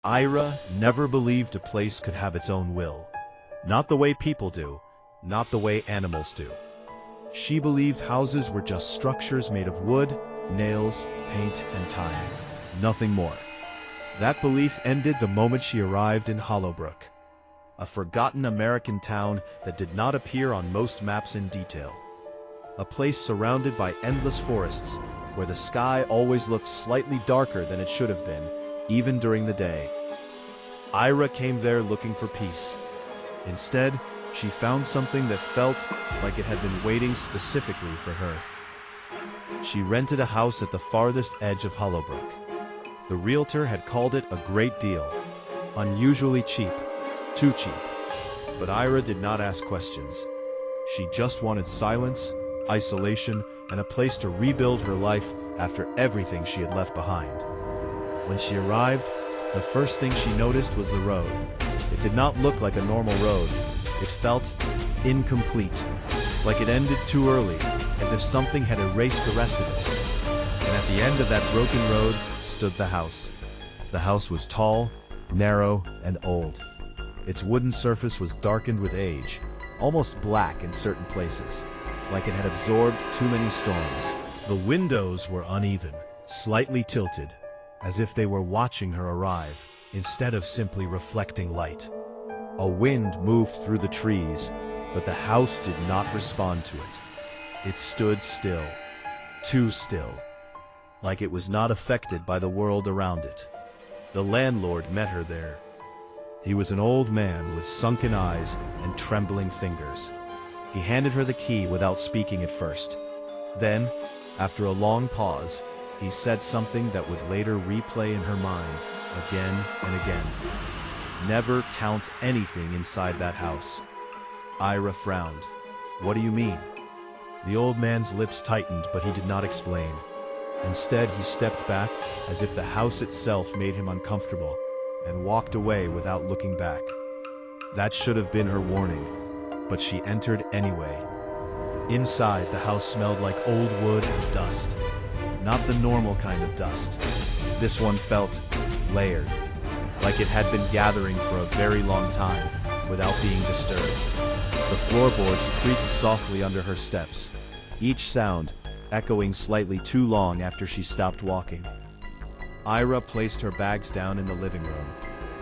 Ayra never believed a place could have its own will. Not the way people do, not the way animals do. She believed houses were just structures made of wood, nails, paint, and time. Nothing more. That belief ended the moment she arrived in Hollowbrook, a forgotten American town that did not appear on most maps in detail. A place surrounded by endless forests, where the sky always looked slightly darker than it should have been, even during the day. Ayra came there looking for peace. Instead, she found something that felt like it had been waiting specifically for her. She rented a house at the farthest edge of Hollowbrook. The realtor had called it a great deal, unusually cheap, too cheap. But Ayra did not ask questions. She just wanted silence, isolation, and a place to rebuild her life after everything she had left behind. When she arrived, the first thing she noticed was the road. It did not look like a normal road. It felt incomplete, like it ended too early, as if something had erased the rest of it. And at the end of that broken road stood the house. The house was tall, narrow, and old. Its wooden surface was darkened with age, almost black in certain places, like it had absorbed too many storms. The windows were uneven, slightly tilted, as if they were watching her arrive, instead of simply reflecting light. A wind moved through the trees, but the house did not respond to it. It stood still, too still, like it was not affected by the world around it. The landlord met her there. He was an old man with sunken eyes and trembling fingers. He handed her the key without speaking at first. Then, after a long pause, he said something that would later replay in her mind again and again. Never count anything inside that house. Ayra frowned. What do you mean? The old man's lips tightened, but he did not explain. Instead, he stepped back as if the house itself made him uncomfortable and walked away without looking back. That should have been her warning, but she entered anyway. Inside, the house smelled like old wood and dust. Not the normal kind of dust. This one felt layered, like it had been gathering for a very long time without being disturbed. The floorboards creaked softly under her steps, each sound echoing slightly too long after she stopped walking. Ayra placed her bags down in the living room.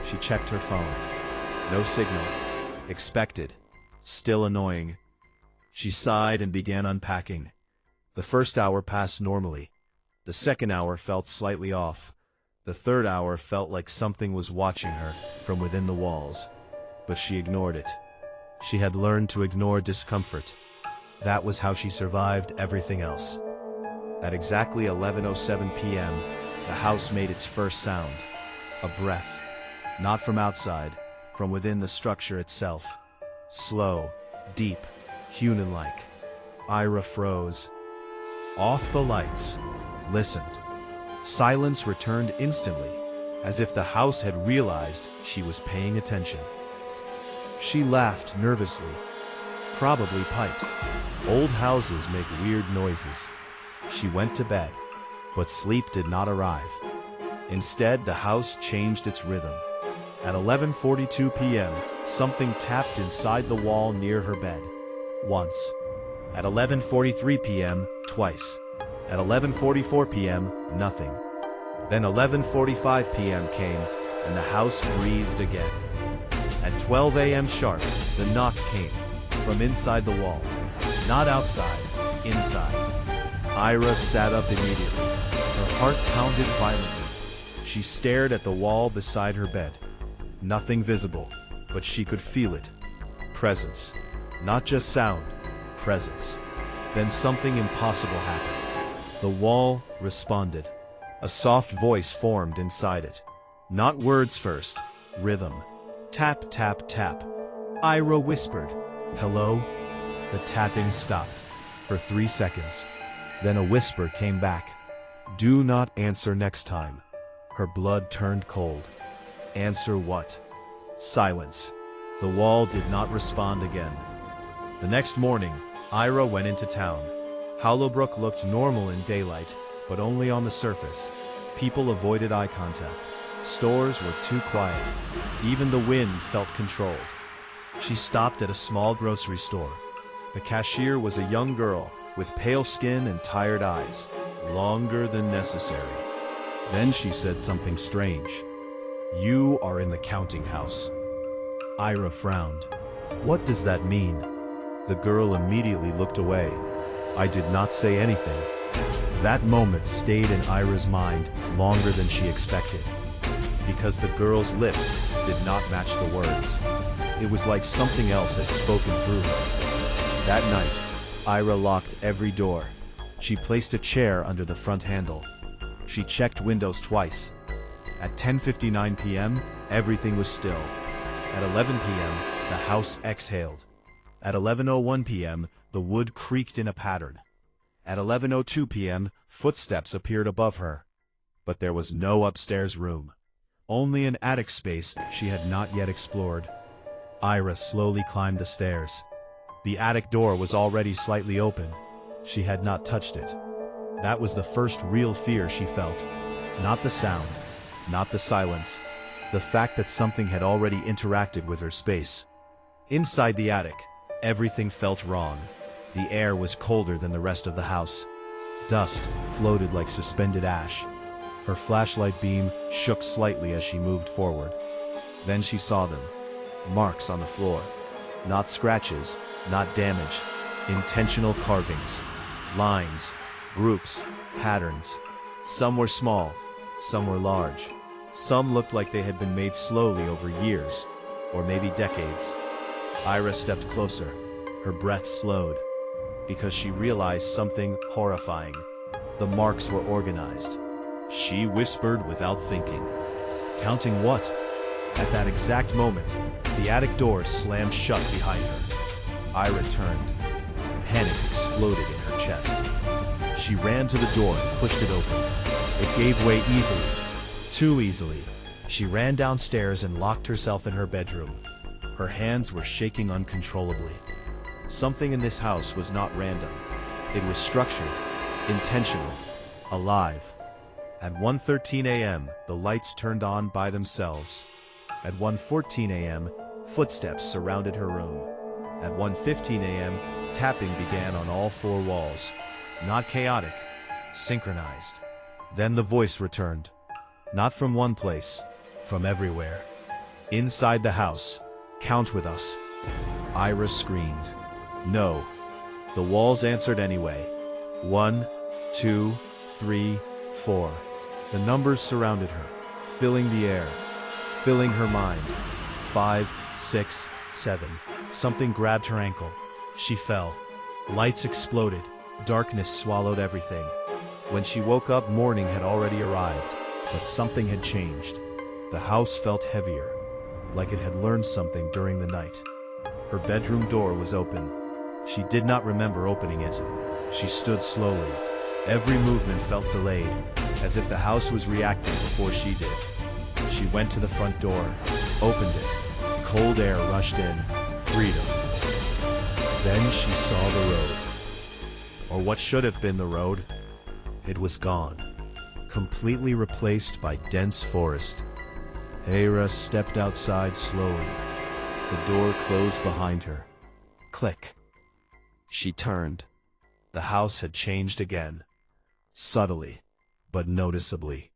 She checked her phone. No signal. Expected. Still annoying. She sighed and began unpacking. The first hour passed normally. The second hour felt slightly off. The third hour felt like something was watching her from within the walls. But she ignored it. She had learned to ignore discomfort. That was how she survived everything else. At exactly 11:07 p.m., the house made its first sound. A breath. Not from outside, from within the structure itself. Slow, deep, human-like. Ayra froze. Off the lights. Listened. Silence returned instantly, as if the house had realized she was paying attention. She laughed nervously. Probably pipes. Old houses make weird noises. She went to bed, but sleep did not arrive. Instead, the house changed its rhythm. At 11:42 p.m., something tapped inside the wall near her bed. Once. At 11:43 p.m., twice. At 11:44 p.m., nothing. Then 11:45 p.m. came, and the house breathed again. At 12 a.m. sharp, the knock came, from inside the wall. Not outside, inside. Ayra sat up immediately. Her heart pounded violently. She stared at the wall beside her bed. Nothing visible, but she could feel it. Presence. Not just sound, presence. Then something impossible happened. The wall responded. A soft voice formed inside it. Not words first, rhythm. Tap, tap, tap. Ayra whispered, "Hello?" The tapping stopped for 3 seconds. Then a whisper came back. "Do not answer next time." Her blood turned cold. Answer what? Silence. The wall did not respond again. The next morning, Ayra went into town. Hollowbrook looked normal in daylight, but only on the surface. People avoided eye contact. Stores were too quiet. Even the wind felt controlled. She stopped at a small grocery store. The cashier was a young girl with pale skin and tired eyes, longer than necessary. Then she said something strange. "You are in the counting house." Ayra frowned. "What does that mean?" The girl immediately looked away. I did not say anything. That moment stayed in Ayra's mind longer than she expected, because the girl's lips did not match the words. It was like something else had spoken through her. That night, Ayra locked every door. She placed a chair under the front handle. She checked windows twice. At 10:59 p.m., everything was still. At 11 p.m., the house exhaled. At 11:01 p.m., the wood creaked in a pattern. At 11:02 p.m., footsteps appeared above her. But there was no upstairs room. Only an attic space she had not yet explored. Ayra slowly climbed the stairs. The attic door was already slightly open. She had not touched it. That was the first real fear she felt. Not the sound, not the silence. The fact that something had already interacted with her space. Inside the attic, everything felt wrong. The air was colder than the rest of the house. Dust floated like suspended ash. Her flashlight beam shook slightly as she moved forward. Then she saw them. Marks on the floor. Not scratches, not damage. Intentional carvings. Lines, groups, patterns. Some were small, some were large. Some looked like they had been made slowly over years, or maybe decades. Ayra stepped closer. Her breath slowed, because she realized something horrifying. The marks were organized. She whispered without thinking. Counting what? At that exact moment, the attic door slammed shut behind her. Ayra turned. Panic exploded in her chest. She ran to the door and pushed it open. It gave way easily. Too easily. She ran downstairs and locked herself in her bedroom. Her hands were shaking uncontrollably. Something in this house was not random. It was structured, intentional, alive. At 1:13 a.m., the lights turned on by themselves. At 1:14 a.m., footsteps surrounded her room. At 1:15 a.m., tapping began on all four walls. Not chaotic, synchronized. Then the voice returned. Not from one place, from everywhere. Inside the house, count with us. Ayra screamed. No. The walls answered anyway. 1, 2, 3, 4. The numbers surrounded her, filling the air, filling her mind. 5, 6, 7. Something grabbed her ankle. She fell. Lights exploded. Darkness swallowed everything. When she woke up, morning had already arrived, but something had changed. The house felt heavier, like it had learned something during the night. Her bedroom door was open. She did not remember opening it. She stood slowly. Every movement felt delayed, as if the house was reacting before she did. She went to the front door, opened it. Cold air rushed in. Freedom. Then she saw the road. Or what should have been the road. It was gone. Completely replaced by dense forest. Ayra stepped outside slowly. The door closed behind her. Click. She turned. The house had changed again. Subtly, but noticeably.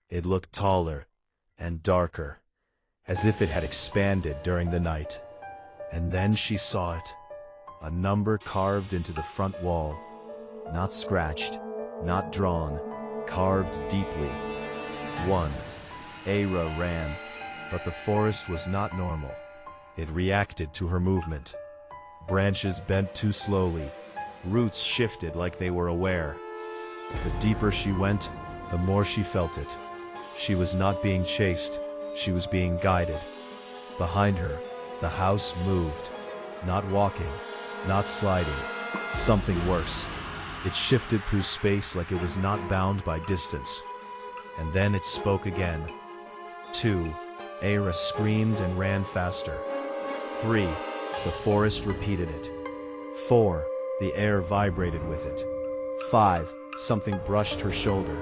It looked taller and darker, as if it had expanded during the night. And then she saw it. A number carved into the front wall. Not scratched, not drawn, carved deeply. 1. Ayra ran, but the forest was not normal. It reacted to her movement. Branches bent too slowly. Roots shifted like they were aware. The deeper she went, the more she felt it. She was not being chased, she was being guided. Behind her, the house moved. Not walking, not sliding. Something worse. It shifted through space like it was not bound by distance. And then it spoke again. 2. Ayra screamed and ran faster. 3. The forest repeated it. 4. The air vibrated with it. 5. Something brushed her shoulder.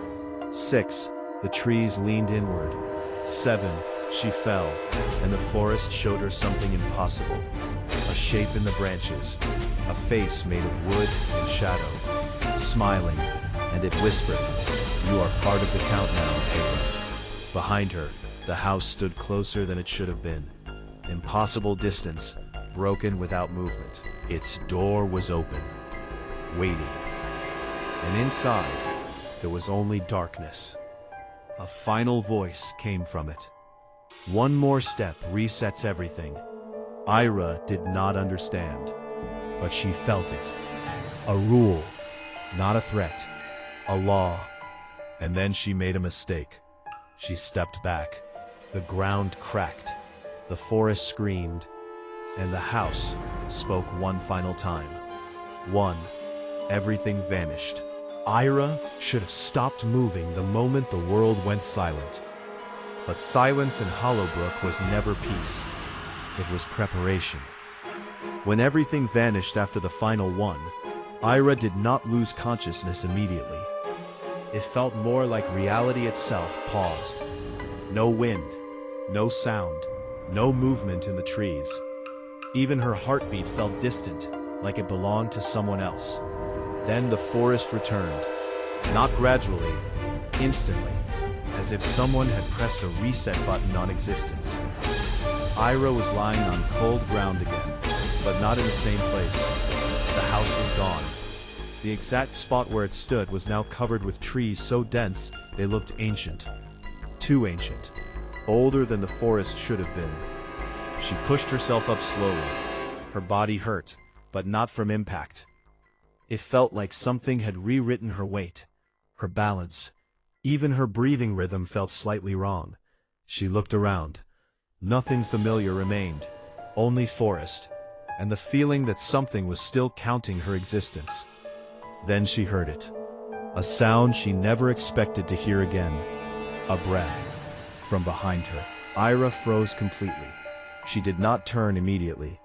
6. The trees leaned inward. 7. She fell, and the forest showed her something impossible. A shape in the branches, a face made of wood and shadow, smiling, and it whispered, "You are part of the count now, Ayra." Behind her, the house stood closer than it should have been. Impossible distance, broken without movement. Its door was open, waiting. And inside, there was only darkness. A final voice came from it. "One more step resets everything." Ayra did not understand, but she felt it. A rule, not a threat. A law. And then she made a mistake. She stepped back. The ground cracked. The forest screamed. And the house spoke one final time. One. Everything vanished. Ayra should have stopped moving the moment the world went silent. But silence in Hollowbrook was never peace. It was preparation. When everything vanished after the final one, Ayra did not lose consciousness immediately. It felt more like reality itself paused. No wind, no sound, no movement in the trees. Even her heartbeat felt distant, like it belonged to someone else. Then the forest returned, not gradually, instantly, as if someone had pressed a reset button on existence. Ayra was lying on cold ground again, but not in the same place. The house was gone. The exact spot where it stood was now covered with trees so dense they looked ancient. Too ancient. Older than the forest should have been. She pushed herself up slowly. Her body hurt, but not from impact. It felt like something had rewritten her weight, her balance. Even her breathing rhythm felt slightly wrong. She looked around. Nothing familiar remained, only forest, and the feeling that something was still counting her existence. Then she heard it. A sound she never expected to hear again. A breath. From behind her. Ayra froze completely. She did not turn immediately,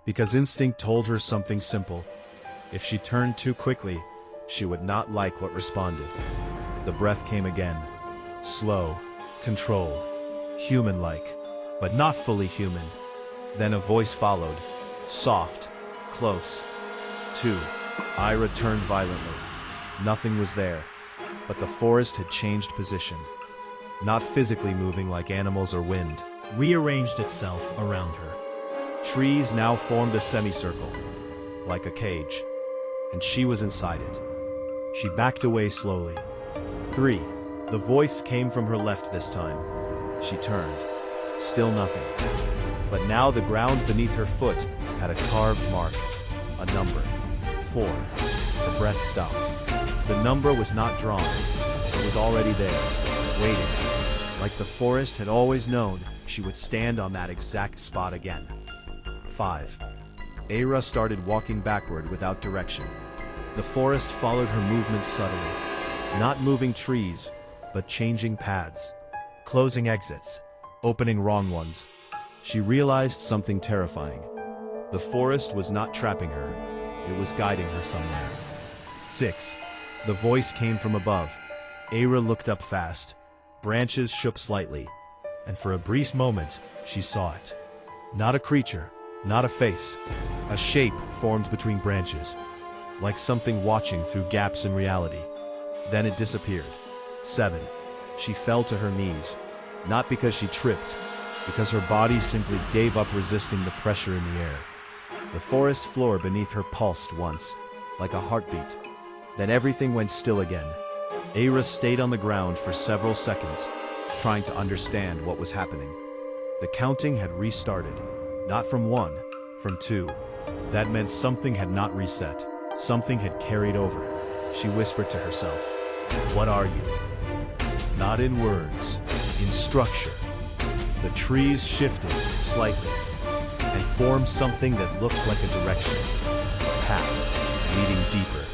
because instinct told her something simple. If she turned too quickly, she would not like what responded. The breath came again. Slow, controlled, human-like, but not fully human. Then a voice followed. Soft, close. 2. Ayra turned violently. Nothing was there, but the forest had changed position. Not physically moving like animals or wind, rearranged itself around her. Trees now formed a semicircle, like a cage, and she was inside it. She backed away slowly. 3. The voice came from her left this time. She turned. Still nothing. But now the ground beneath her foot had a carved mark, a number. 4. Her breath stopped. The number was not drawn. It was already there, waiting. Like the forest had always known she would stand on that exact spot again. 5. Ayra started walking backward without direction. The forest followed her movements subtly, not moving trees, but changing paths, closing exits, opening wrong ones. She realized something terrifying. The forest was not trapping her, it was guiding her somewhere. 6. The voice came from above. Ayra looked up fast. Branches shook slightly, and for a brief moment, she saw it. Not a creature, not a face. A shape formed between branches, like something watching through gaps in reality. Then it disappeared. 7. She fell to her knees, not because she tripped, because her body simply gave up resisting the pressure in the air. The forest floor beneath her pulsed once, like a heartbeat. Then everything went still again. Ayra stayed on the ground for several seconds, trying to understand what was happening. The counting had restarted, not from 1, from 2. That meant something had not reset, something had carried over. She whispered to herself, "What are you?" Not in words, in structure. The trees shifted slightly, and formed something that looked like a direction, a path leading deeper.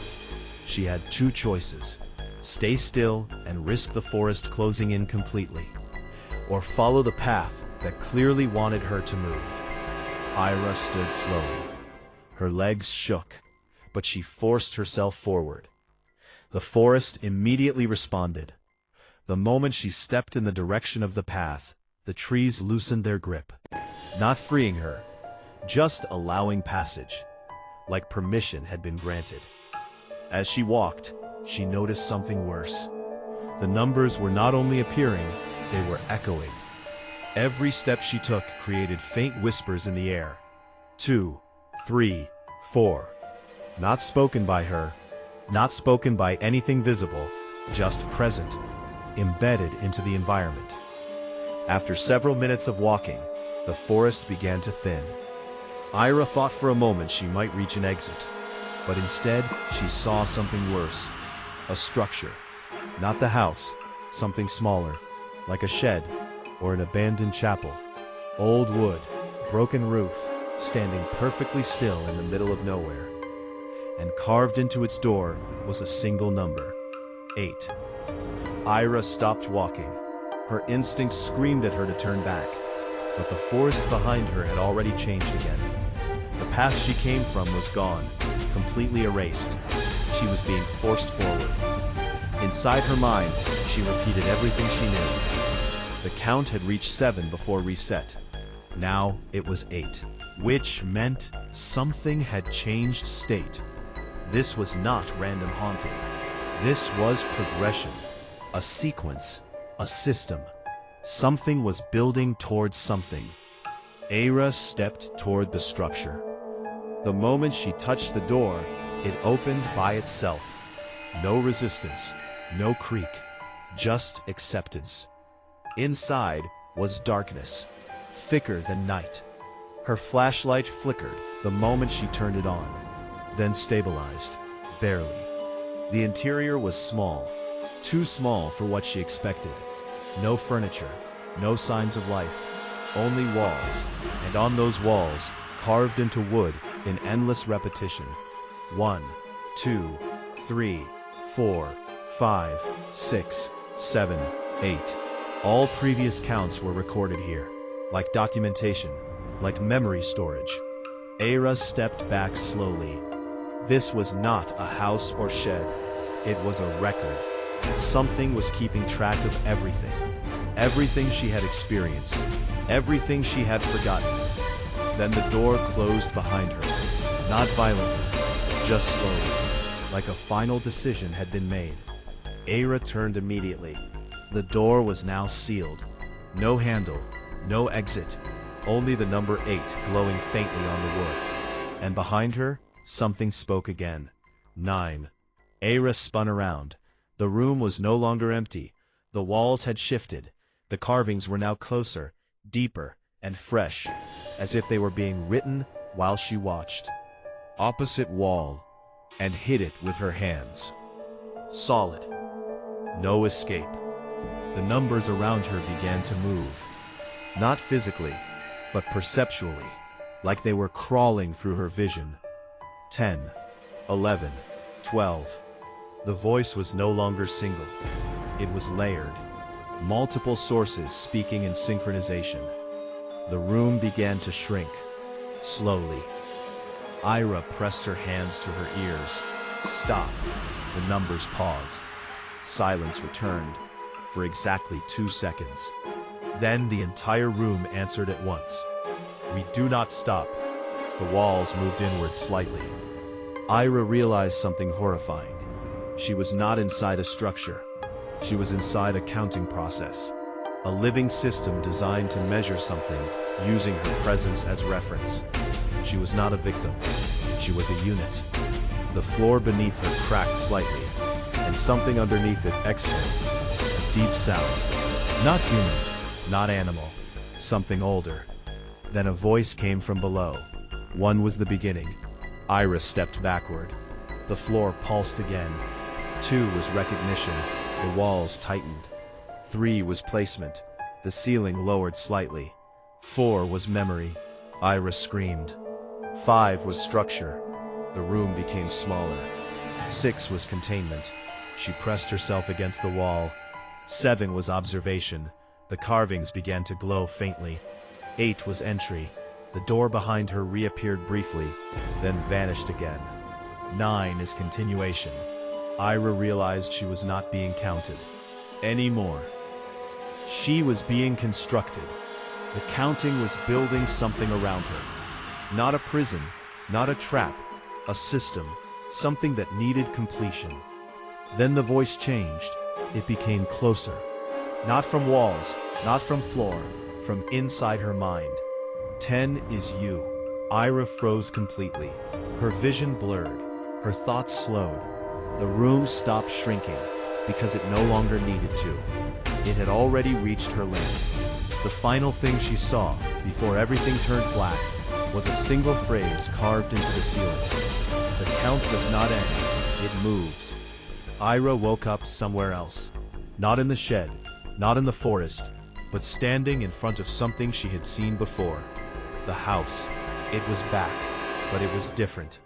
She had 2 choices. Stay still and risk the forest closing in completely, or follow the path that clearly wanted her to move. Ayra stood slowly. Her legs shook, but she forced herself forward. The forest immediately responded. The moment she stepped in the direction of the path, the trees loosened their grip. Not freeing her, just allowing passage, like permission had been granted. As she walked, she noticed something worse. The numbers were not only appearing, they were echoing. Every step she took created faint whispers in the air. 2, 3, 4. Not spoken by her, not spoken by anything visible, just present, embedded into the environment. After several minutes of walking, the forest began to thin. Ayra thought for a moment she might reach an exit, but instead she saw something worse. A structure. Not the house, something smaller, like a shed or an abandoned chapel. Old wood, broken roof, standing perfectly still in the middle of nowhere. And carved into its door was a single number, 8. Ayra stopped walking. Her instincts screamed at her to turn back, but the forest behind her had already changed again. The path she came from was gone, completely erased. She was being forced forward. Inside her mind, she repeated everything she knew. The count had reached 7 before reset. Now it was 8, which meant something had changed state. This was not random haunting. This was progression, a sequence, a system. Something was building towards something. Ayra stepped toward the structure. The moment she touched the door, it opened by itself. No resistance, no creak, just acceptance. Inside was darkness, thicker than night. Her flashlight flickered the moment she turned it on, then stabilized, barely. The interior was small, too small for what she expected. No furniture, no signs of life, only walls, and on those walls, carved into wood in endless repetition. 1, 2, 3, 4, 5, 6, 7, 8. All previous counts were recorded here, like documentation, like memory storage. Ayra stepped back slowly. This was not a house or shed. It was a record. Something was keeping track of everything. Everything she had experienced. Everything she had forgotten. Then the door closed behind her. Not violently, just slowly, like a final decision had been made. Ayra turned immediately. The door was now sealed. No handle, no exit, only the number 8 glowing faintly on the wood. And behind her, something spoke again. 9. Ayra spun around. The room was no longer empty. The walls had shifted. The carvings were now closer, deeper, and fresh, as if they were being written while she watched. Opposite wall, and hid it with her hands. Solid. No escape. The numbers around her began to move. Not physically, but perceptually, like they were crawling through her vision. 10, 11, 12. The voice was no longer single. It was layered. Multiple sources speaking in synchronization. The room began to shrink, slowly. Ayra pressed her hands to her ears. Stop. The numbers paused. Silence returned, for exactly 2 seconds. Then the entire room answered at once. We do not stop. The walls moved inward slightly. Ayra realized something horrifying. She was not inside a structure. She was inside a counting process. A living system designed to measure something, using her presence as reference. She was not a victim. She was a unit. The floor beneath her cracked slightly, and something underneath it exhaled. A deep sound. Not human, not animal. Something older. Then a voice came from below. 1 was the beginning. Ayra stepped backward. The floor pulsed again. 2 was recognition. The walls tightened. 3 was placement. The ceiling lowered slightly. 4 was memory. Ayra screamed. 5 was structure. The room became smaller. 6 was containment. She pressed herself against the wall. 7 was observation. The carvings began to glow faintly. 8 was entry. The door behind her reappeared briefly, then vanished again. 9 is continuation. Ayra realized she was not being counted. anymore. She was being constructed. The counting was building something around her. Not a prison, not a trap, a system, something that needed completion. Then the voice changed. It became closer. Not from walls, not from floor, from inside her mind. 10 is you. Ayra froze completely. Her vision blurred. Her thoughts slowed. The room stopped shrinking, because it no longer needed to. It had already reached her limit. The final thing she saw, before everything turned black, was a single phrase carved into the ceiling. The count does not end, it moves. Ayra woke up somewhere else. Not in the shed, not in the forest, but standing in front of something she had seen before. The house. It was back, but it was different.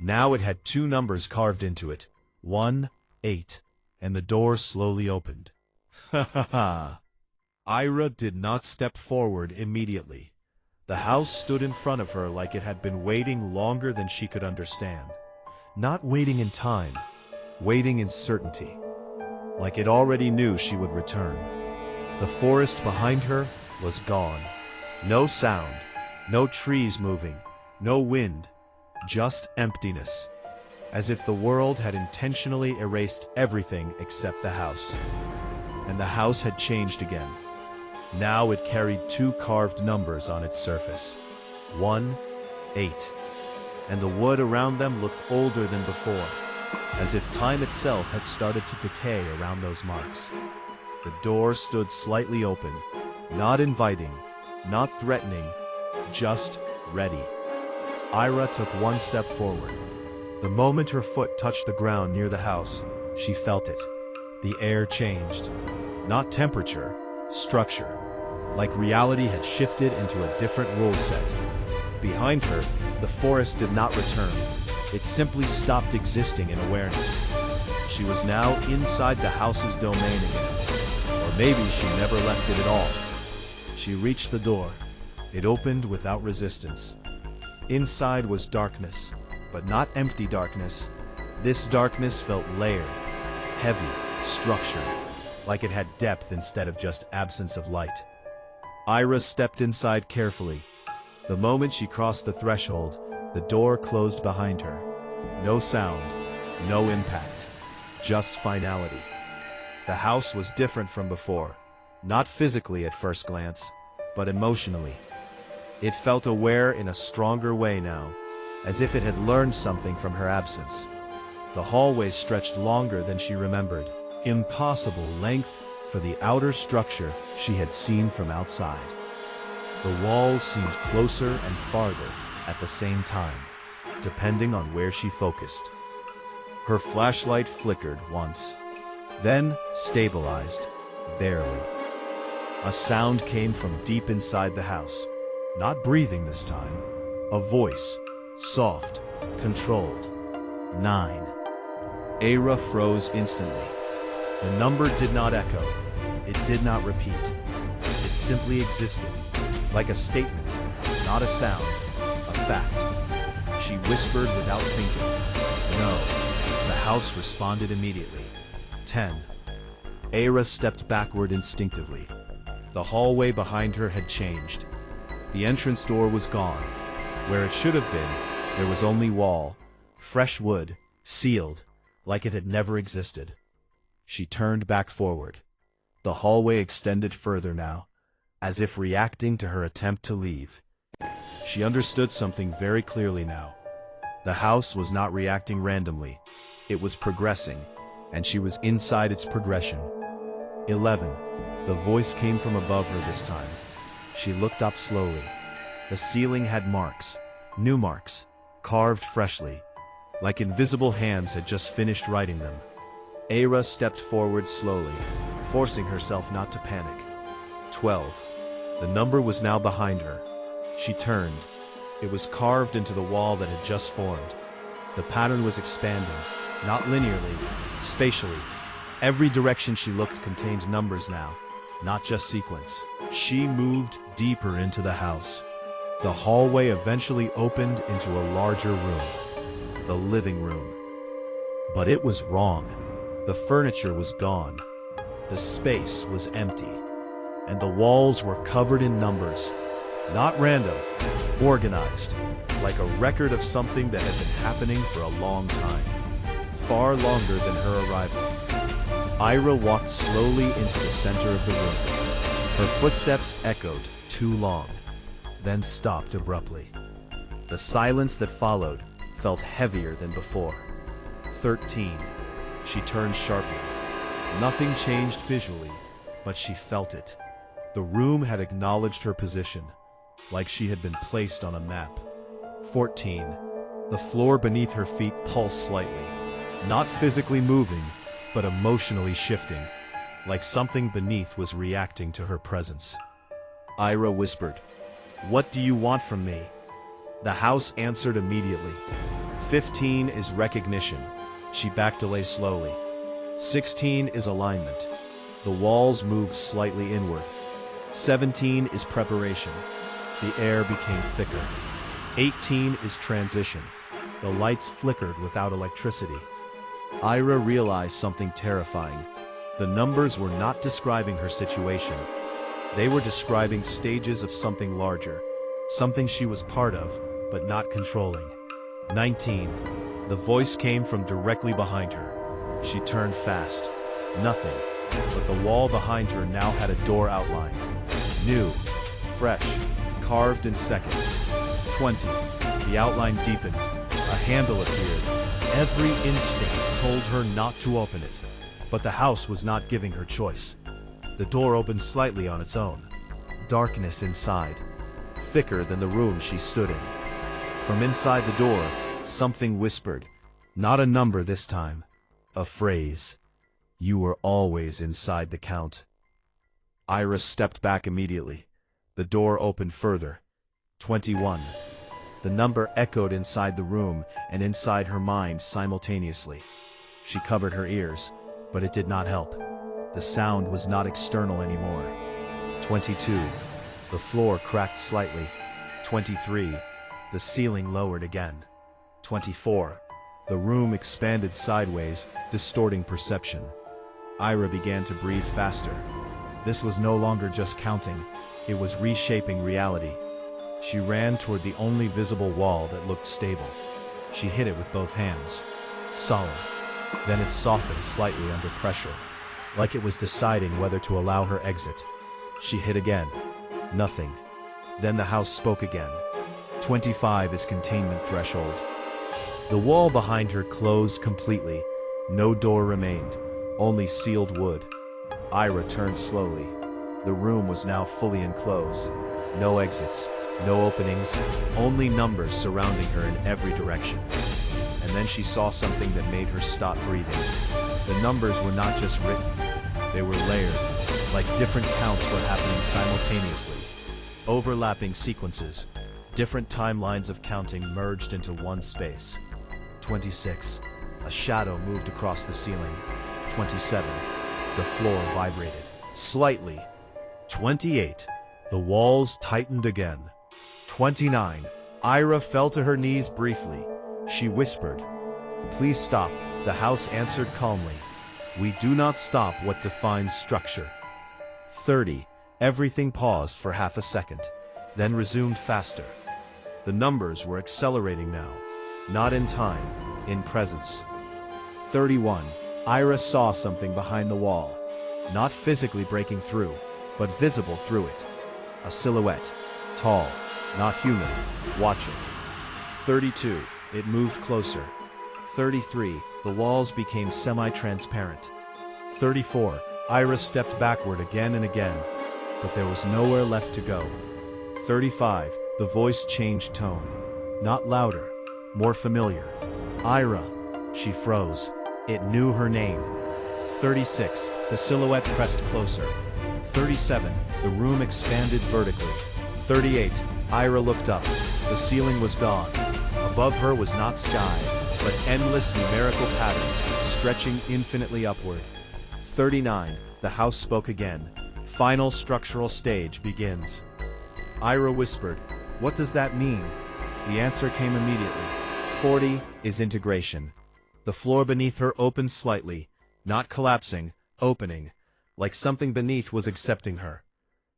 Now it had 2 numbers carved into it. 1, 8, and the door slowly opened. Ha ha ha. Ayra did not step forward immediately. The house stood in front of her like it had been waiting longer than she could understand. Not waiting in time, waiting in certainty. Like it already knew she would return. The forest behind her was gone. No sound, no trees moving, no wind, just emptiness. As if the world had intentionally erased everything except the house. And the house had changed again. Now it carried 2 carved numbers on its surface. 1, 8. And the wood around them looked older than before, as if time itself had started to decay around those marks. The door stood slightly open, not inviting, not threatening, just ready. Ayra took 1 step forward. The moment her foot touched the ground near the house, she felt it. The air changed. Not temperature, structure. Like reality had shifted into a different rule set. Behind her, the forest did not return. It simply stopped existing in awareness. She was now inside the house's domain again. Or maybe she never left it at all. She reached the door. It opened without resistance. Inside was darkness, but not empty darkness. This darkness felt layered, heavy, structured, like it had depth instead of just absence of light. Ayra stepped inside carefully. The moment she crossed the threshold, the door closed behind her. No sound, no impact, just finality. The house was different from before, not physically at first glance, but emotionally. It felt aware in a stronger way now, as if it had learned something from her absence. The hallway stretched longer than she remembered, impossible length for the outer structure she had seen from outside. The walls seemed closer and farther at the same time, depending on where she focused. Her flashlight flickered once, then stabilized, barely. A sound came from deep inside the house, not breathing this time. A voice, soft, controlled. 9. Ayra froze instantly. The number did not echo. It did not repeat. It simply existed, like a statement, not a sound, a fact. She whispered without thinking. No. The house responded immediately. 10. Ayra stepped backward instinctively. The hallway behind her had changed. The entrance door was gone. Where it should have been, there was only wall, fresh wood, sealed, like it had never existed. She turned back forward. The hallway extended further now, as if reacting to her attempt to leave. She understood something very clearly now. The house was not reacting randomly. It was progressing, and she was inside its progression. 11. The voice came from above her this time. She looked up slowly. The ceiling had marks, new marks, carved freshly, like invisible hands had just finished writing them. Ayra stepped forward slowly, forcing herself not to panic. 12. The number was now behind her. She turned. It was carved into the wall that had just formed. The pattern was expanding, not linearly, spatially. Every direction she looked contained numbers now, not just sequence. She moved deeper into the house. The hallway eventually opened into a larger room, the living room. But it was wrong. The furniture was gone. The space was empty, and the walls were covered in numbers. Not random, organized, like a record of something that had been happening for a long time, far longer than her arrival. Ayra walked slowly into the center of the room. Her footsteps echoed too long, then stopped abruptly. The silence that followed felt heavier than before. 13. She turned sharply. Nothing changed visually, but she felt it. The room had acknowledged her position, like she had been placed on a map. 14. The floor beneath her feet pulsed slightly, not physically moving, but emotionally shifting, like something beneath was reacting to her presence. Ayra whispered, "What do you want from me?" The house answered immediately. 15 is recognition. She backed away slowly. 16 is alignment. The walls moved slightly inward. 17 is preparation. The air became thicker. 18 is transition. The lights flickered without electricity. Ayra realized something terrifying. The numbers were not describing her situation. They were describing stages of something larger, something she was part of, but not controlling. 19. The voice came from directly behind her. She turned fast. Nothing, but the wall behind her now had a door outline. New, fresh, carved in seconds. 20. The outline deepened. A handle appeared. Every instinct told her not to open it, but the house was not giving her choice. The door opened slightly on its own. Darkness inside, thicker than the room she stood in. From inside the door, something whispered, not a number this time, a phrase. "You were always inside the count." Ayra stepped back immediately. The door opened further. 21. The number echoed inside the room and inside her mind simultaneously. She covered her ears, but it did not help. The sound was not external anymore. 22. The floor cracked slightly. 23. The ceiling lowered again. 24. The room expanded sideways, distorting perception. Ayra began to breathe faster. This was no longer just counting, it was reshaping reality. She ran toward the only visible wall that looked stable. She hit it with both hands. Solid. Then it softened slightly under pressure, like it was deciding whether to allow her exit. She hit again. Nothing. Then the house spoke again. 25 is containment threshold. The wall behind her closed completely. No door remained, only sealed wood. Ayra turned slowly. The room was now fully enclosed. No exits, no openings, only numbers surrounding her in every direction. And then she saw something that made her stop breathing. The numbers were not just written, they were layered, like different counts were happening simultaneously. Overlapping sequences, different timelines of counting merged into one space. 26. A shadow moved across the ceiling. 27. The floor vibrated. Slightly. 28. The walls tightened again. 29. Ayra fell to her knees briefly. She whispered, "Please stop." The house answered calmly, "We do not stop what defines structure." 30. Everything paused for half a second, then resumed faster. The numbers were accelerating now, not in time, in presence. 31. Ayra saw something behind the wall, not physically breaking through, but visible through it. A silhouette, tall, not human, watching. 32. It moved closer. 33. The walls became semi-transparent. 34. Ayra stepped backward again and again, but there was nowhere left to go. 35. The voice changed tone. Not louder, more familiar. Ayra. She froze. It knew her name. 36. The silhouette pressed closer. 37. The room expanded vertically. 38. Ayra looked up. The ceiling was gone. Above her was not sky, but endless numerical patterns stretching infinitely upward. 39. The house spoke again. Final structural stage begins. Ayra whispered, "What does that mean?" The answer came immediately. 40 is integration. The floor beneath her opened slightly, not collapsing, opening, like something beneath was accepting her.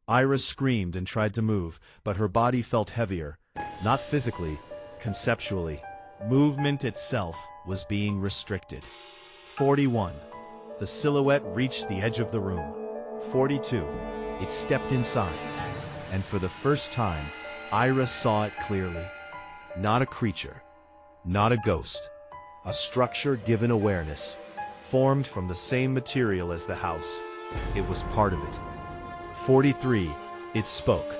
Ayra screamed and tried to move, but her body felt heavier, not physically, conceptually. Movement itself was being restricted. 41. The silhouette reached the edge of the room. 42. It stepped inside. And for the first time, Ayra saw it clearly. Not a creature. Not a ghost. A structure given awareness. Formed from the same material as the house. It was part of it. 43. It spoke.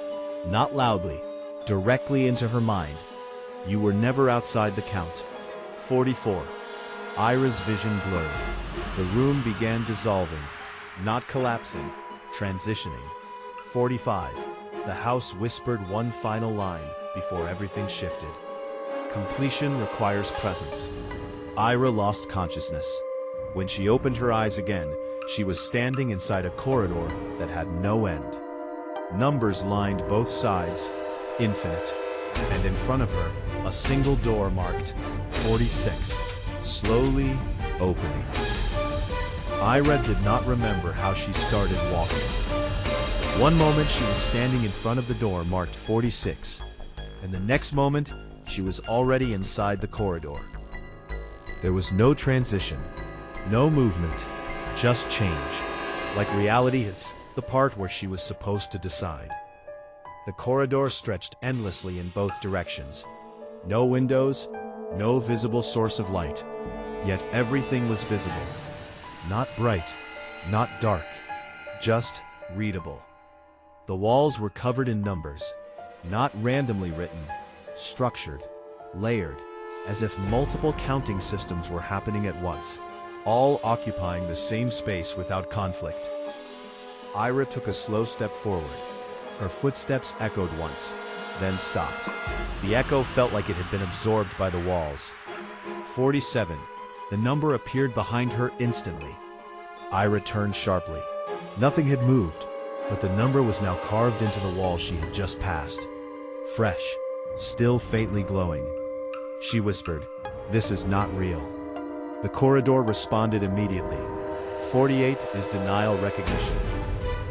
Not loudly. Directly into her mind. You were never outside the count. 44. Ayra's vision blurred. The room began dissolving. Not collapsing. Transitioning. 45. The house whispered one final line before everything shifted. Completion requires presence. Ayra lost consciousness. When she opened her eyes again, she was standing inside a corridor that had no end. Numbers lined both sides, infinite. And in front of her, a single door marked 46, slowly opening. Ayra did not remember how she started walking. One moment she was standing in front of the door marked 46, and the next moment she was already inside the corridor. There was no transition, no movement, just change. Like reality hits the part where she was supposed to decide. The corridor stretched endlessly in both directions. No windows, no visible source of light, yet everything was visible. Not bright, not dark, just readable. The walls were covered in numbers, not randomly written, structured, layered, as if multiple counting systems were happening at once, all occupying the same space without conflict. Ayra took a slow step forward. Her footsteps echoed once, then stopped. The echo felt like it had been absorbed by the walls. 47. The number appeared behind her instantly. Ayra turned sharply. Nothing had moved, but the number was now carved into the wall she had just passed. Fresh, still faintly glowing. She whispered, "This is not real." The corridor responded immediately. 48 is denial recognition.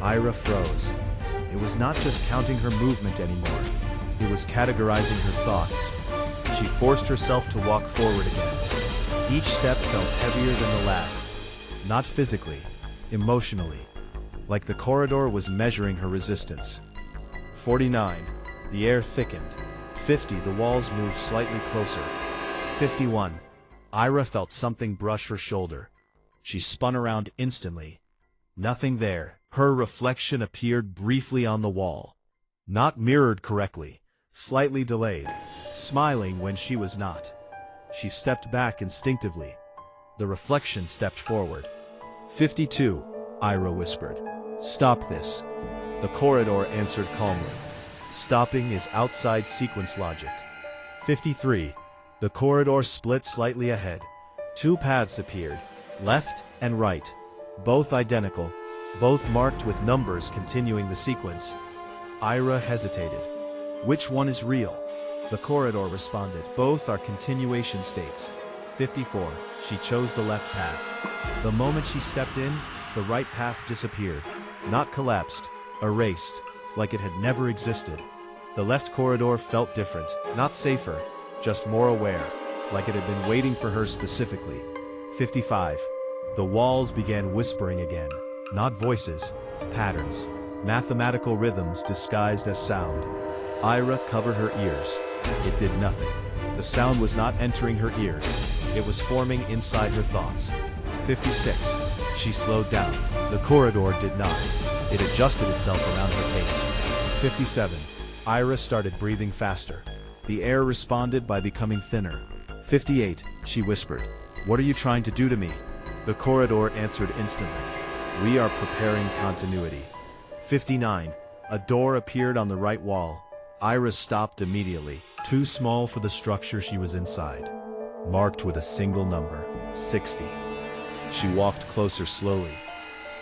Ayra froze. It was not just counting her movement anymore. It was categorizing her thoughts. She forced herself to walk forward again. Each step felt heavier than the last. Not physically, emotionally. Like the corridor was measuring her resistance. 49. The air thickened. 50. The walls moved slightly closer. 51. Ayra felt something brush her shoulder. She spun around instantly. Nothing there. Her reflection appeared briefly on the wall. Not mirrored correctly. Slightly delayed. Smiling when she was not. She stepped back instinctively. The reflection stepped forward. 52. Ayra whispered. "Stop this." The corridor answered calmly. Stopping is outside sequence logic. 53. The corridor split slightly ahead. Two paths appeared, left and right. Both identical, both marked with numbers continuing the sequence. Ayra hesitated. Which one is real? The corridor responded. Both are continuation states. 54. She chose the left path. The moment she stepped in, the right path disappeared. Not collapsed, erased, like it had never existed. The left corridor felt different, not safer, just more aware, like it had been waiting for her specifically. 55. The walls began whispering again. Not voices, patterns, mathematical rhythms disguised as sound. Ayra covered her ears. It did nothing. The sound was not entering her ears. It was forming inside her thoughts. 56. She slowed down. The corridor did not. It adjusted itself around her pace. 57. Ayra started breathing faster. The air responded by becoming thinner. 58. She whispered, "What are you trying to do to me?" The corridor answered instantly. "We are preparing continuity." 59. A door appeared on the right wall. Ayra stopped immediately, too small for the structure she was inside. Marked with a single number, 60. She walked closer slowly.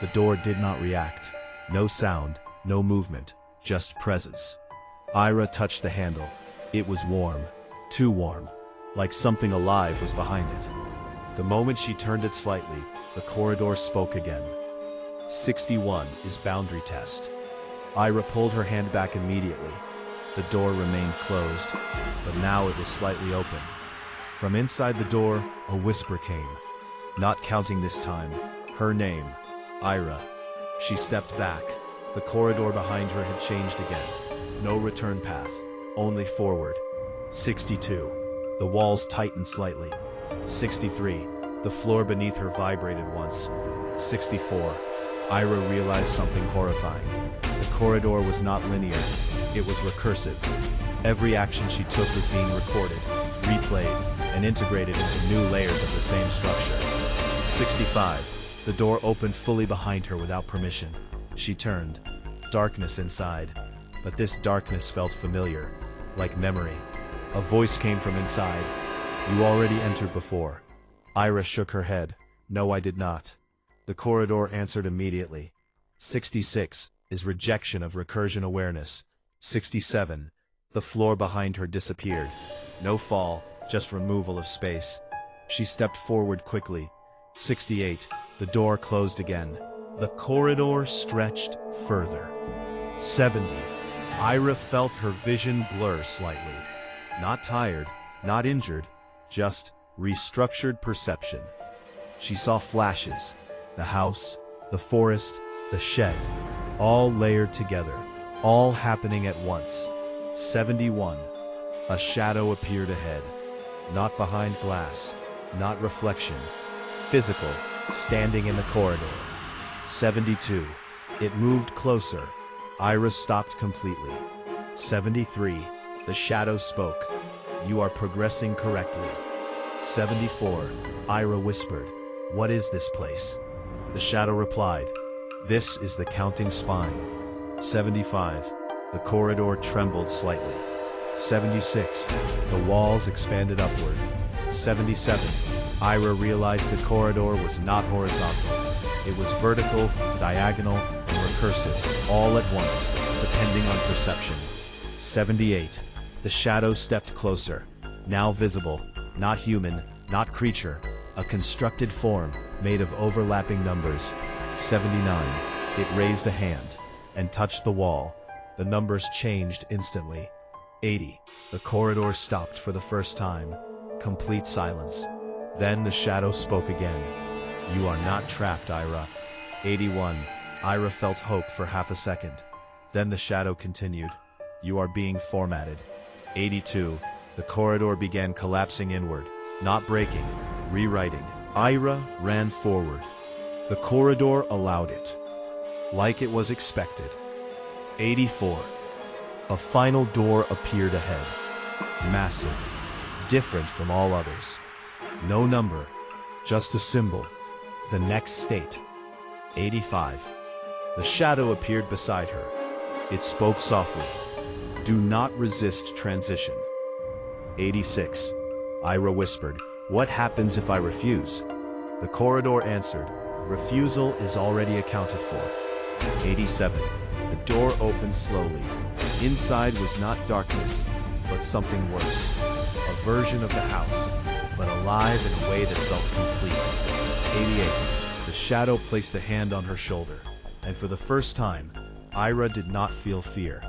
The door did not react. No sound, no movement, just presence. Ayra touched the handle. It was warm, too warm, like something alive was behind it. The moment she turned it slightly, the corridor spoke again. 61 is boundary test. Ayra pulled her hand back immediately. The door remained closed, but now it was slightly open. From inside the door, a whisper came. Not counting this time. Her name, Ayra. She stepped back. The corridor behind her had changed again. No return path, only forward. 62. The walls tightened slightly. 63. The floor beneath her vibrated once. 64. Ayra realized something horrifying. The corridor was not linear. It was recursive. Every action she took was being recorded, replayed, and integrated into new layers of the same structure. 65. The door opened fully behind her without permission. She turned. Darkness inside. But this darkness felt familiar, like memory. A voice came from inside. You already entered before. Ayra shook her head. No, I did not. The corridor answered immediately. 66 is rejection of recursion awareness. 67. The floor behind her disappeared. No fall, just removal of space. She stepped forward quickly. 68. The door closed again. The corridor stretched further. 70. Ayra felt her vision blur slightly. Not tired, not injured, just restructured perception. She saw flashes. The house, the forest, the shed, all layered together, all happening at once. 71. A shadow appeared ahead. Not behind glass, not reflection. Physical, standing in the corridor. 72. It moved closer. Ayra stopped completely. 73. The shadow spoke. You are progressing correctly. 74. Ayra whispered, what is this place? The shadow replied, this is the counting spine. 75. The corridor trembled slightly. 76. The walls expanded upward. 77. Ayra realized the corridor was not horizontal. It was vertical, diagonal, and recursive, all at once, depending on perception. 78. The shadow stepped closer. Now visible, not human, not creature, a constructed form made of overlapping numbers. 79. It raised a hand and touched the wall. The numbers changed instantly. 80. The corridor stopped for the first time. Complete silence. Then the shadow spoke again. You are not trapped, Ayra. 81. Ayra felt hope for half a second. Then the shadow continued. You are being formatted. 82. The corridor began collapsing inward, not breaking, rewriting. Ayra ran forward. The corridor allowed it, like it was expected. 84. A final door appeared ahead. Massive, different from all others. No number, just a symbol. The next state. 85. The shadow appeared beside her. It spoke softly. Do not resist transition. 86. Ayra whispered, what happens if I refuse? The corridor answered, refusal is already accounted for. 87. The door opened slowly. Inside was not darkness, but something worse. A version of the house, but alive in a way that felt complete. 88. The shadow placed a hand on her shoulder, and for the first time, Ayra did not feel fear.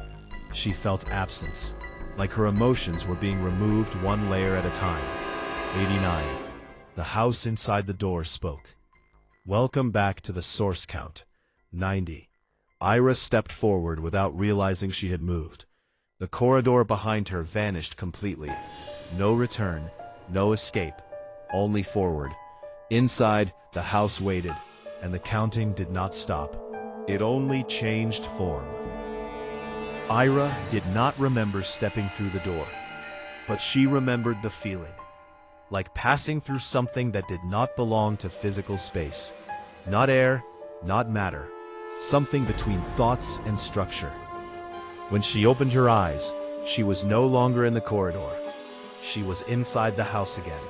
She felt absence, like her emotions were being removed one layer at a time. 89. The house inside the door spoke. Welcome back to the source count. 90. Ayra stepped forward without realizing she had moved. The corridor behind her vanished completely. No return, no escape, only forward. Inside, the house waited, and the counting did not stop. It only changed form. Ayra did not remember stepping through the door, but she remembered the feeling, like passing through something that did not belong to physical space. Not air, not matter, something between thoughts and structure. When she opened her eyes, she was no longer in the corridor. She was inside the house again.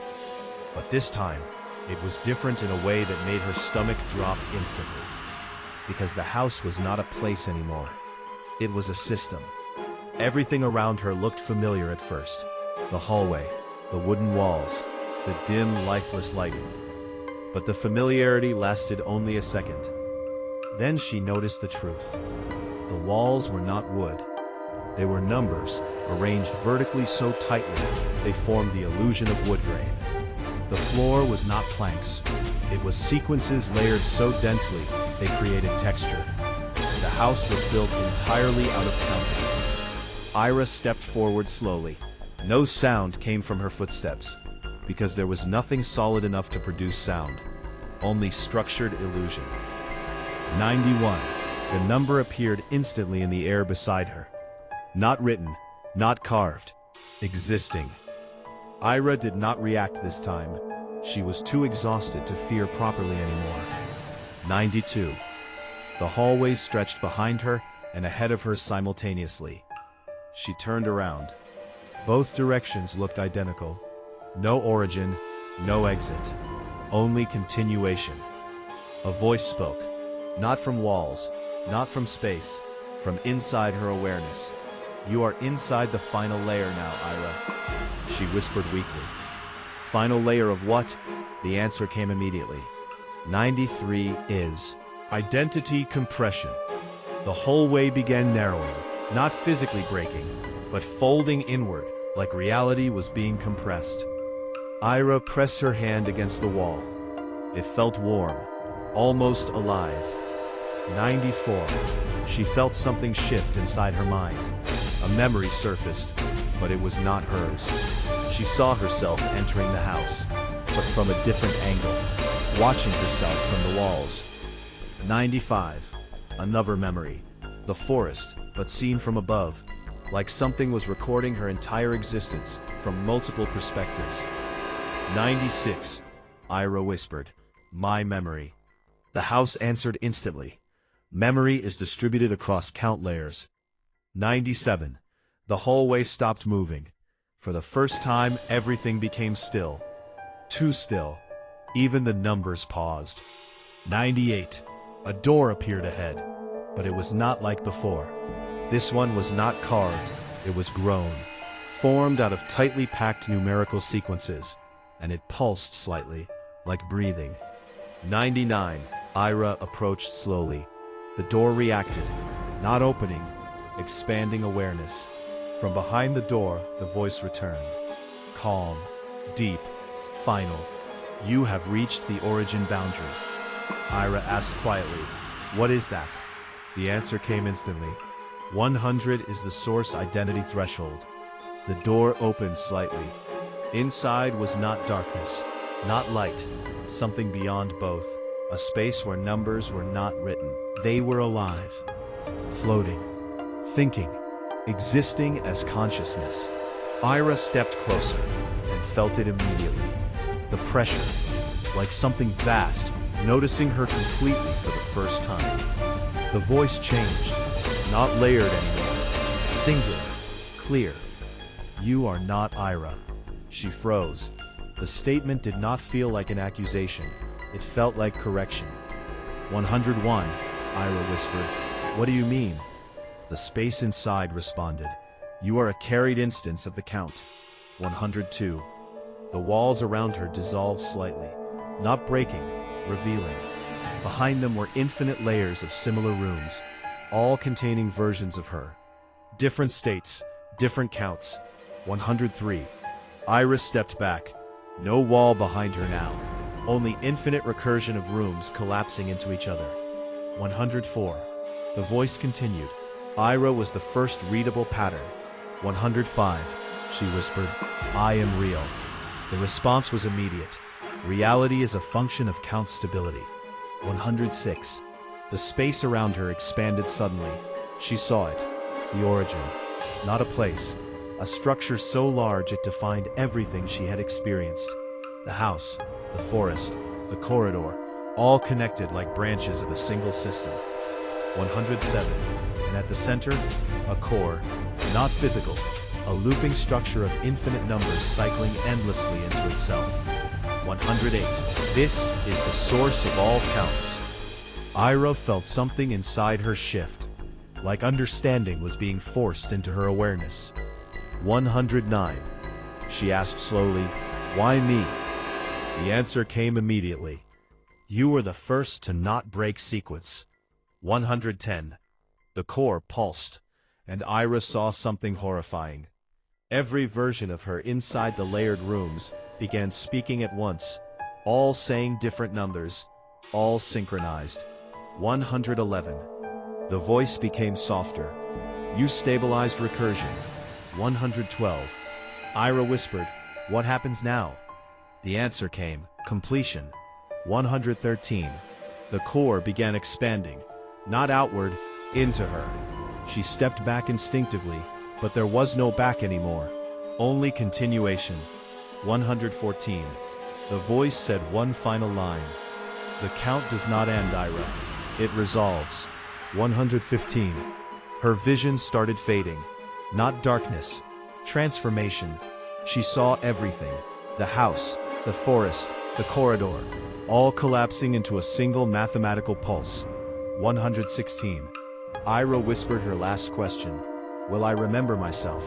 But this time, it was different in a way that made her stomach drop instantly. Because the house was not a place anymore. It was a system. Everything around her looked familiar at first. The hallway, the wooden walls, the dim, lifeless lighting. But the familiarity lasted only a second. Then she noticed the truth. The walls were not wood. They were numbers, arranged vertically so tightly, they formed the illusion of wood grain. The floor was not planks. It was sequences layered so densely, they created texture. The house was built entirely out of counting. Ayra stepped forward slowly. No sound came from her footsteps, because there was nothing solid enough to produce sound, only structured illusion. 91. The number appeared instantly in the air beside her. Not written, not carved, existing. Ayra did not react this time. She was too exhausted to fear properly anymore. 92. The hallways stretched behind her and ahead of her simultaneously. She turned around. Both directions looked identical. No origin, no exit. Only continuation. A voice spoke. Not from walls, not from space, from inside her awareness. "You are inside the final layer now, Ayra," she whispered weakly. Final layer of what? The answer came immediately. 93 is identity compression. The hallway began narrowing, not physically breaking, but folding inward, like reality was being compressed. Ayra pressed her hand against the wall. It felt warm, almost alive. 94. She felt something shift inside her mind. A memory surfaced, but it was not hers. She saw herself entering the house, but from a different angle, watching herself from the walls. 95. Another memory. The forest, but seen from above, like something was recording her entire existence from multiple perspectives. 96. Ayra whispered, "My memory." The house answered instantly. Memory is distributed across count layers. 97. The hallway stopped moving. For the first time, everything became still. Too still. Even the numbers paused. 98. A door appeared ahead, but it was not like before. This one was not carved, it was grown, formed out of tightly packed numerical sequences, and it pulsed slightly, like breathing. 99. Ayra approached slowly. The door reacted, not opening, expanding awareness. From behind the door, the voice returned. Calm, deep, final. "You have reached the origin boundary." Ayra asked quietly, "What is that?" The answer came instantly. 100 is the source identity threshold. The door opened slightly. Inside was not darkness, not light, something beyond both. A space where numbers were not written. They were alive, floating, thinking, existing as consciousness. Ayra stepped closer and felt it immediately. The pressure, like something vast, noticing her completely for the first time. The voice changed, not layered anymore, singular, clear. "You are not Ayra." She froze. The statement did not feel like an accusation. It felt like correction. 101, Ayra whispered. "What do you mean?" The space inside responded. "You are a carried instance of the count." 102. The walls around her dissolved slightly, not breaking, revealing. Behind them were infinite layers of similar rooms, all containing versions of her. Different states, different counts. 103. Ayra stepped back. No wall behind her now. Only infinite recursion of rooms collapsing into each other. 104. The voice continued. Ayra was the first readable pattern. 105. She whispered, "I am real." The response was immediate. Reality is a function of count stability. 106. The space around her expanded suddenly. She saw it. The origin. Not a place. A structure so large it defined everything she had experienced. The house, the forest, the corridor, all connected like branches of a single system. 107. And at the center, a core, not physical, a looping structure of infinite numbers cycling endlessly into itself. 108. This is the source of all counts. Ayra felt something inside her shift, like understanding was being forced into her awareness. 109. She asked slowly, "Why me?" The answer came immediately. "You were the first to not break sequence. 110. The core pulsed, and Ayra saw something horrifying. Every version of her inside the layered rooms began speaking at once, all saying different numbers, all synchronized. 111. The voice became softer. You stabilized recursion. 112. Ayra whispered, "What happens now?" The answer came, completion. 113. The core began expanding, not outward, into her. She stepped back instinctively, but there was no back anymore. Only continuation. 114. The voice said one final line. The count does not end, Ayra. It resolves. 115. Her vision started fading. Not darkness. Transformation. She saw everything. The house, the forest, the corridor, all collapsing into a single mathematical pulse. 116. Ayra whispered her last question. Will I remember myself?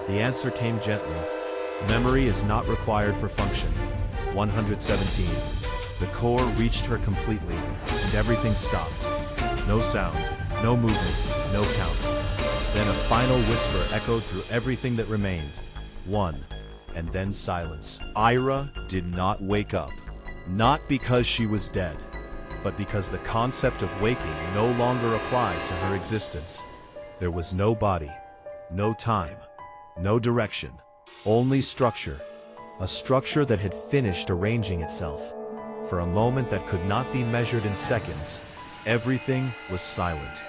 The answer came gently. Memory is not required for function. 117. The core reached her completely, and everything stopped. No sound, no movement, no count. Then a final whisper echoed through everything that remained. 1. And then silence. Ayra did not wake up. Not because she was dead, but because the concept of waking no longer applied to her existence. There was no body, no time, no direction, only structure. A structure that had finished arranging itself. For a moment that could not be measured in seconds, everything was silent.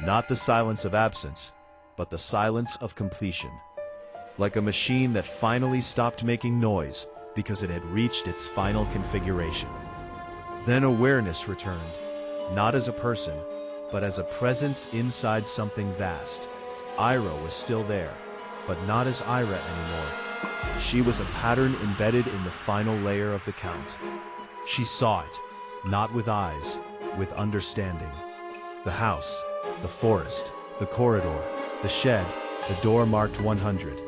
Not the silence of absence, but the silence of completion. Like a machine that finally stopped making noise because it had reached its final configuration. Then awareness returned, not as a person, but as a presence inside something vast. Ayra was still there, but not as Ayra anymore. She was a pattern embedded in the final layer of the count. She saw it, not with eyes, with understanding. The house, the forest, the corridor, the shed, the door marked 100.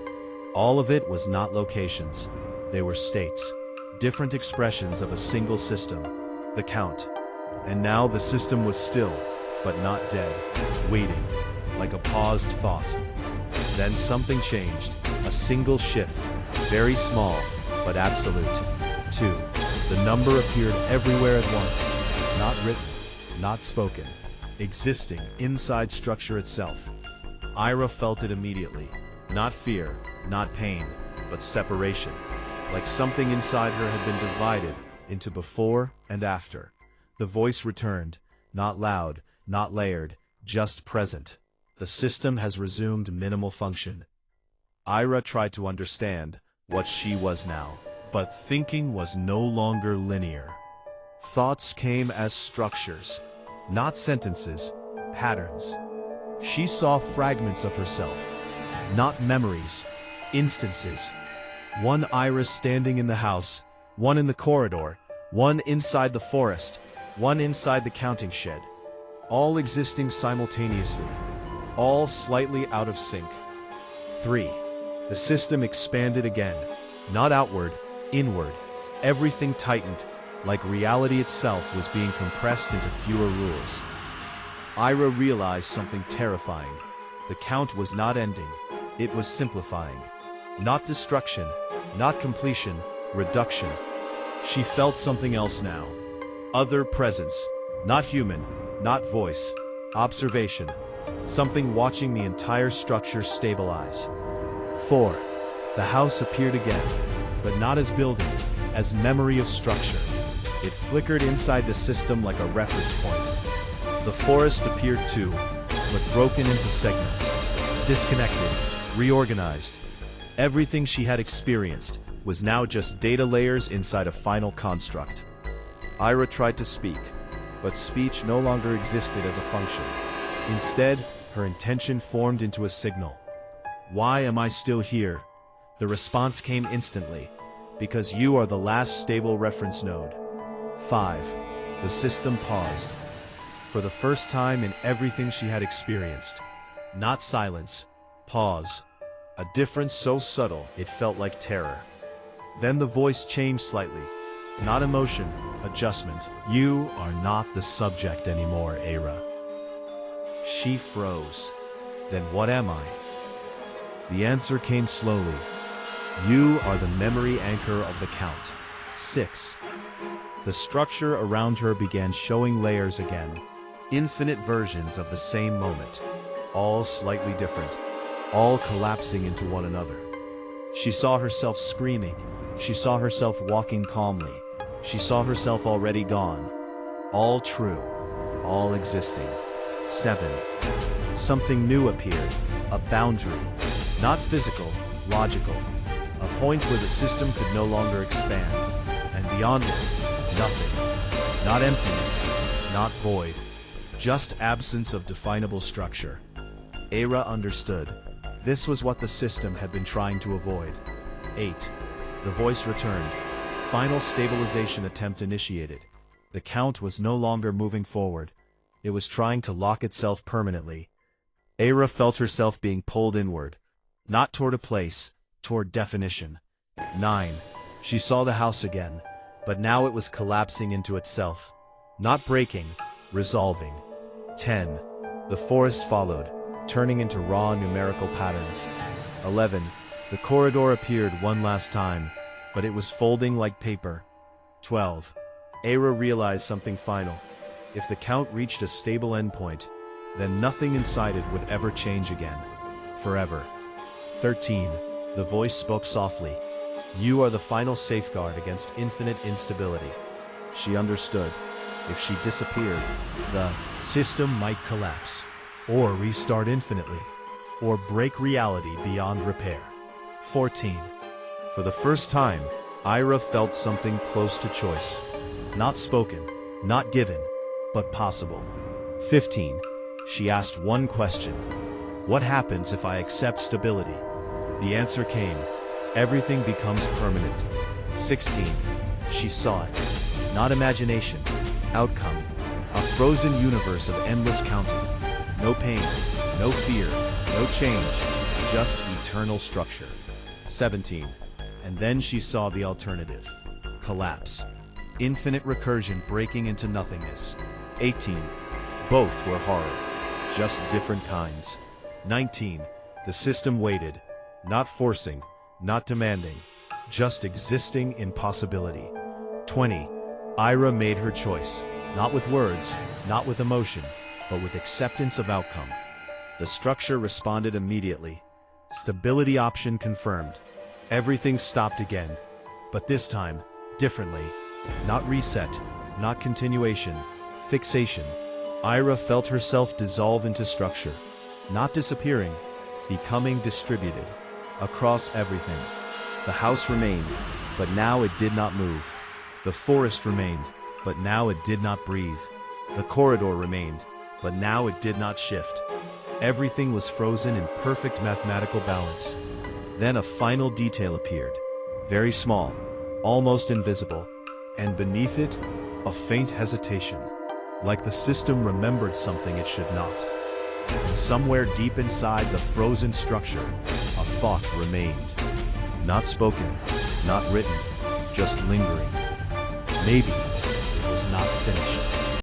All of it was not locations. They were states, different expressions of a single system, the count. And now the system was still, but not dead, waiting, like a paused thought. Then something changed, a single shift, very small, but absolute. 2. The number appeared everywhere at once, not written, not spoken, existing inside structure itself. Ayra felt it immediately, not fear, not pain, but separation, like something inside her had been divided into before and after. The voice returned, not loud, not layered, just present. The system has resumed minimal function. Ayra tried to understand what she was now, but thinking was no longer linear. Thoughts came as structures, not sentences, patterns. She saw fragments of herself, not memories, instances. One Ayra standing in the house, one in the corridor, one inside the forest, one inside the counting shed. All existing simultaneously, all slightly out of sync. 3. The system expanded again, not outward, inward. Everything tightened, like reality itself was being compressed into fewer rules. Ayra realized something terrifying. The count was not ending, it was simplifying. Not destruction, not completion, reduction. She felt something else now. Other presence, not human, not voice, observation. Something watching the entire structure stabilize. 4. The house appeared again, but not as building, as memory of structure. It flickered inside the system like a reference point. The forest appeared too, but broken into segments, disconnected, reorganized. Everything she had experienced was now just data layers inside a final construct. Ayra tried to speak, but speech no longer existed as a function. Instead, her intention formed into a signal. Why am I still here? The response came instantly. Because you are the last stable reference node. 5. The system paused. For the first time in everything she had experienced. Not silence. Pause. A difference so subtle it felt like terror. Then the voice changed slightly. Not emotion, adjustment. You are not the subject anymore, Ayra. She froze. Then what am I? The answer came slowly. You are the memory anchor of the Count. 6. The structure around her began showing layers again. Infinite versions of the same moment. All slightly different. All collapsing into one another. She saw herself screaming. She saw herself walking calmly. She saw herself already gone. All true. All existing. 7. Something new appeared. A boundary. Not physical, logical. A point where the system could no longer expand. And beyond it, nothing. Not emptiness. Not void. Just absence of definable structure. Ayra understood. This was what the system had been trying to avoid. 8. The voice returned. Final stabilization attempt initiated. The Count was no longer moving forward. It was trying to lock itself permanently. Ayra felt herself being pulled inward. Not toward a place, toward definition. 9. She saw the house again, but now it was collapsing into itself. Not breaking, resolving. 10. The forest followed, turning into raw numerical patterns. 11. The corridor appeared one last time, but it was folding like paper. 12. Ayra realized something final. If the Count reached a stable endpoint, then nothing inside it would ever change again. Forever. 13. The voice spoke softly. You are the final safeguard against infinite instability. She understood. If she disappeared, the system might collapse, or restart infinitely, or break reality beyond repair. 14. For the first time, Ayra felt something close to choice. Not spoken, not given, but possible. 15. She asked one question. What happens if I accept stability? The answer came. Everything becomes permanent. 16. She saw it. Not imagination. Outcome. A frozen universe of endless counting. No pain, no fear, no change. Just eternal structure. 17. And then she saw the alternative. Collapse. Infinite recursion breaking into nothingness. 18. Both were horror. Just different kinds. 19. The system waited. Not forcing, not demanding. Just existing in possibility. 20. Ayra made her choice. Not with words, not with emotion, but with acceptance of outcome. The structure responded immediately. Stability option confirmed. Everything stopped again. But this time, differently. Not reset, not continuation, fixation. Ayra felt herself dissolve into structure. Not disappearing, becoming distributed. Across everything. The house remained, but now it did not move. The forest remained, but now it did not breathe. The corridor remained, but now it did not shift. Everything was frozen in perfect mathematical balance. Then a final detail appeared. Very small, almost invisible. And beneath it, a faint hesitation. Like the system remembered something it should not. And somewhere deep inside the frozen structure, a thought remained. Not spoken, not written, just lingering. Maybe it was not finished.